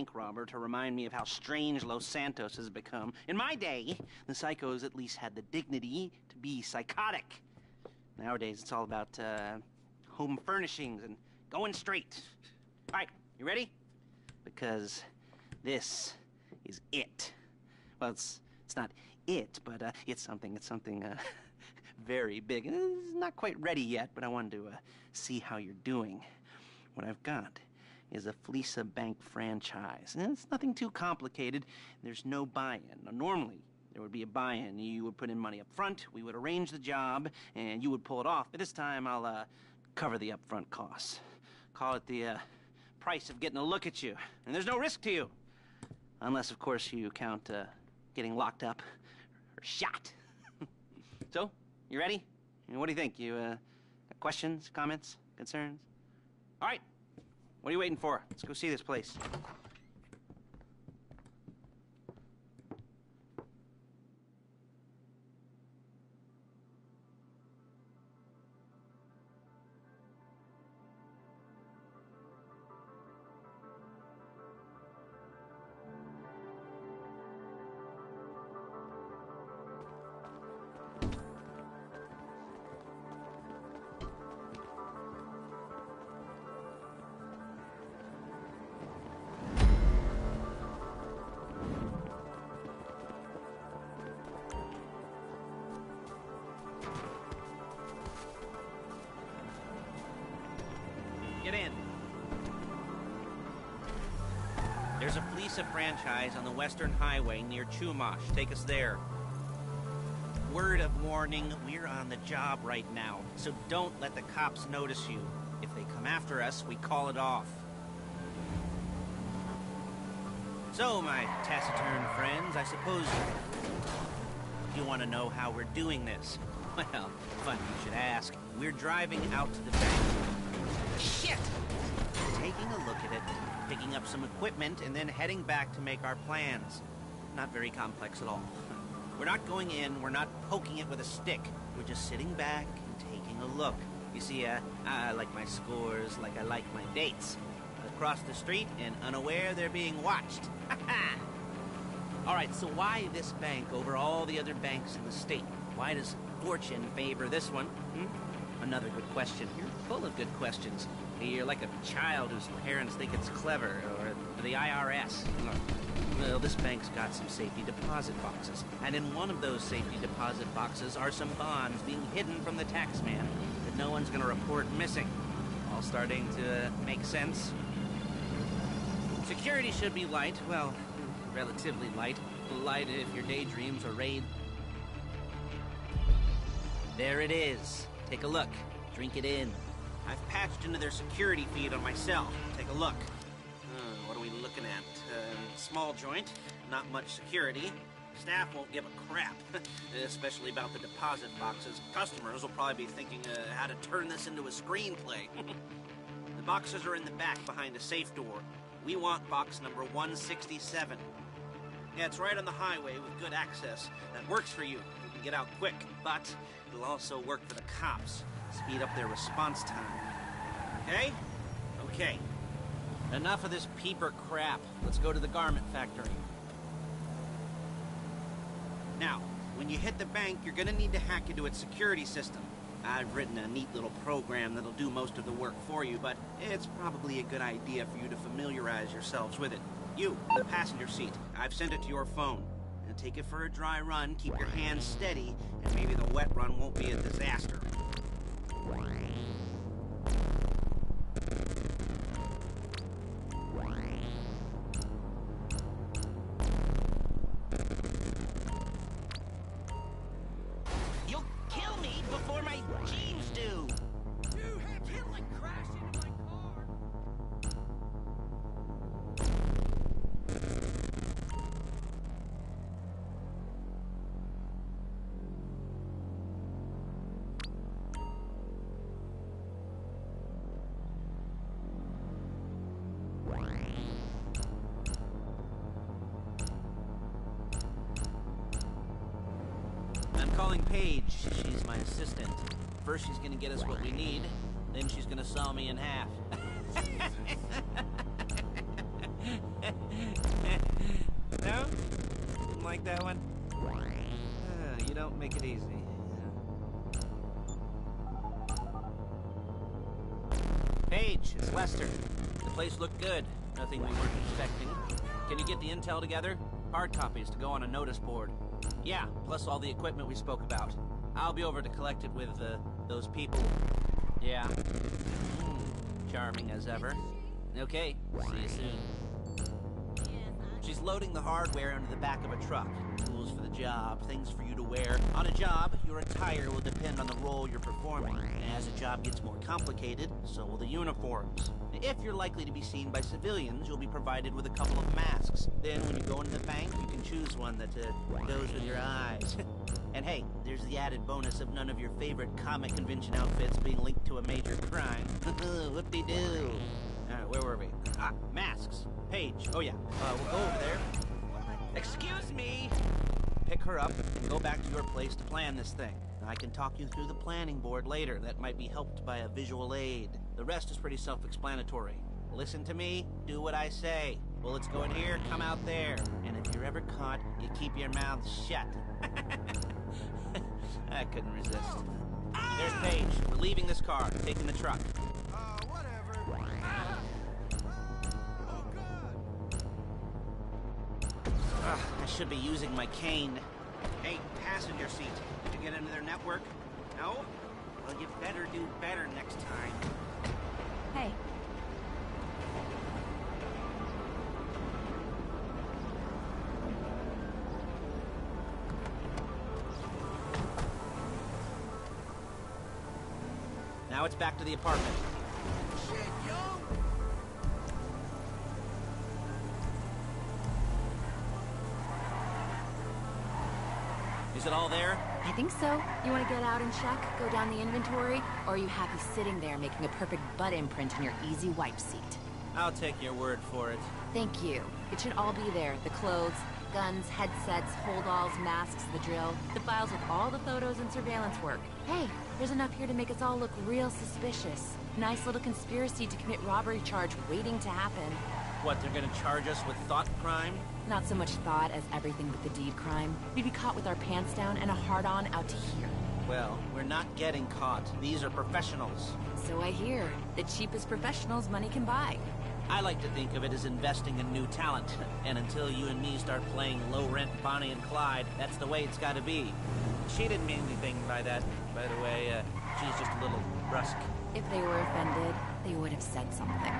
bank robber to remind me of how strange Los Santos has become. In my day, the psychos at least had the dignity to be psychotic. Nowadays, it's all about home furnishings and going straight. All right, you ready? Because this is it. Well, it's not it, but it's something very big. It's not quite ready yet, but I wanted to see how you're doing. What I've got is a Fleesa Bank franchise. And it's nothing too complicated. There's no buy-in. Now, normally, there would be a buy-in. You would put in money up front, we would arrange the job, and you would pull it off. But this time, I'll cover the upfront costs. Call it the price of getting a look at you. And there's no risk to you. Unless, of course, you count getting locked up or shot. So, you ready? What do you think? You got questions, comments, concerns? All right. What are you waiting for? Let's go see this place. Get in. There's a Fleesa franchise on the Western Highway near Chumash. Take us there. Word of warning, we're on the job right now, so don't let the cops notice you. If they come after us, we call it off. So, my taciturn friends, I suppose you want to know how we're doing this. Well, funny you should ask. We're driving out to the bank. Shit! Taking a look at it, picking up some equipment, and then heading back to make our plans. Not very complex at all. We're not going in, we're not poking it with a stick. We're just sitting back and taking a look. You see, I like my scores like I like my dates. Across the street and unaware they're being watched. All right, so why this bank over all the other banks in the state? Why does fortune favor this one? Another good question. You're full of good questions. You're like a child whose parents think it's clever, or the IRS. Well, this bank's got some safety deposit boxes, and in one of those safety deposit boxes are some bonds being hidden from the tax man that no one's going to report missing. All starting to make sense? Security should be light. Well, relatively light. Light if your daydreams are raid. There it is. Take a look. Drink it in. I've patched into their security feed on my cell. Take a look. What are we looking at? Small joint. Not much security. Staff won't give a crap, especially about the deposit boxes. Customers will probably be thinking how to turn this into a screenplay. The boxes are in the back behind a safe door. We want box number 167. Yeah, it's right on the highway with good access. That works for you. You can get out quick, but it'll also work for the cops. Speed up their response time. Okay? Okay. Enough of this peeper crap. Let's go to the garment factory. Now, when you hit the bank, you're gonna need to hack into its security system. I've written a neat little program that'll do most of the work for you, but it's probably a good idea for you to familiarize yourselves with it. You, in the passenger seat, I've sent it to your phone. Now take it for a dry run, keep your hands steady, and maybe the wet run won't be a disaster. You'll kill me before my jeans do! Dude, have you like crashed into my car? I'm calling Paige. She's my assistant. First she's gonna get us what we need, then she's gonna saw me in half. No? Didn't like that one? You don't make it easy. Paige, it's Lester. The place looked good. Nothing we weren't expecting. Can you get the intel together? Hard copies to go on a notice board. Yeah, plus all the equipment we spoke about. I'll be over to collect it with, those people. Yeah. Charming as ever. Okay, see you soon. She's loading the hardware into the back of a truck. Tools for the job, things for you to wear. On a job, your attire will depend on the role you're performing. And as the job gets more complicated, so will the uniforms. If you're likely to be seen by civilians, you'll be provided with a couple of masks. Then when you go into the bank, you can choose one that goes with your eyes. And hey, there's the added bonus of none of your favorite comic convention outfits being linked to a major crime. Whoop-de-doo. Where were we? Ah, masks. Paige. Oh yeah. We'll go over there. Excuse me! Pick her up and go back to your place to plan this thing. I can talk you through the planning board later. That might be helped by a visual aid. The rest is pretty self-explanatory. Listen to me, do what I say. Bullets go in here, come out there. And if you're ever caught, you keep your mouth shut. I couldn't resist. There's Paige. We're leaving this car, taking the truck. Whatever. Oh, God. I should be using my cane. Hey, passenger seat. Did you get into their network? No? Well, you better do better next time. Hey. Now it's back to the apartment. Shit, yo! Is it all there? I think so. You want to get out and check? Go down the inventory? Or are you happy sitting there making a perfect butt imprint in your easy wipe seat? I'll take your word for it. Thank you. It should all be there. The clothes, guns, headsets, holdalls, masks, the drill. The files with all the photos and surveillance work. Hey, there's enough here to make us all look real suspicious. Nice little conspiracy to commit robbery charge waiting to happen. What, they're gonna charge us with thought crime? Not so much thought as everything but the deed crime. We'd be caught with our pants down and a hard-on out to here. Well, we're not getting caught. These are professionals. So I hear. The cheapest professionals money can buy. I like to think of it as investing in new talent. And until you and me start playing low-rent Bonnie and Clyde, that's the way it's gotta be. She didn't mean anything by that, by the way. She's just a little brusque. If they were offended, they would have said something.